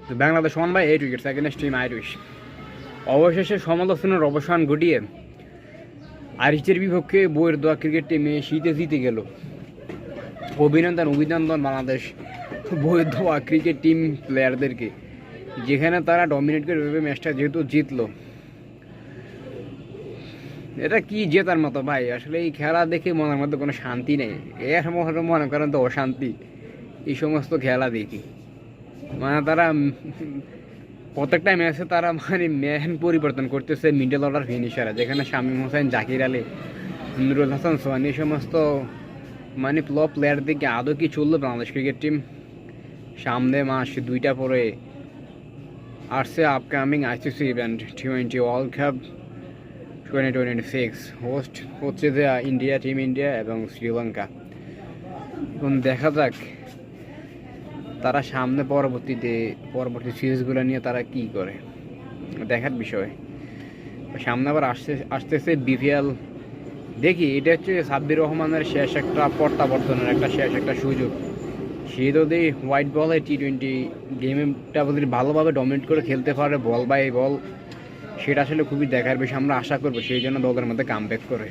তো Bangladesh won by 8 wickets against team Irish. অবশেষে সমালোচনার অবসান ঘটিয়ে আইরিশের বিপক্ষে বইয়ের দোয়া ক্রিকেট টিমে শীতে জিতে গেল। অভিনন্দন অভিনন্দন বাংলাদেশ বইয়ের দোয়া ক্রিকেট টিম প্লেয়ারদেরকে, যেখানে তারা ডমিনেট করে ভেবে ম্যাচটা যেহেতু জিতলো। এটা কি জেতার মতো ভাই, আসলে এই খেলা দেখে মনের মধ্যে কোনো শান্তি নেই। এর মনে করেন তো অশান্তি এই সমস্ত খেলা দেখি। মানে তারা প্রত্যেকটা ম্যাচে তারা মানে ম্যান পরিবর্তন করতেছে মিডল অর্ডার ফিনিশারে, যেখানে শামীম হোসেন, জাকির আলী, নুরুল হাসান সোহান এই সমস্ত মানে প্লেয়ার দিকে আদৌ কি চললো বাংলাদেশ ক্রিকেট টিম? সামনে মাস 2টা পরে আসছে upcoming ICC event T20 world cup 2026। Host হচ্ছে যে ইন্ডিয়া, টিম ইন্ডিয়া এবং শ্রীলঙ্কা। এখন দেখা যাক তারা সামনে পরবর্তী সিরিজগুলো নিয়ে তারা কি করে, দেখার বিষয়। সামনে আবার আসতেছে বিপিএল। দেখি, এটা হচ্ছে সাব্বির রহমানের শেষ একটা প্রত্যাবর্তনের শেষ একটা সুযোগ। সে যদি হোয়াইট বলে T20 গেমটা যদি ভালোভাবে ডমিনেট করে খেলতে পারে বল বাই বল, সেটা আসলে খুবই দেখার বিষয়। আমরা আশা করবো সেই জন্য দলের মধ্যে কামব্যাক করে।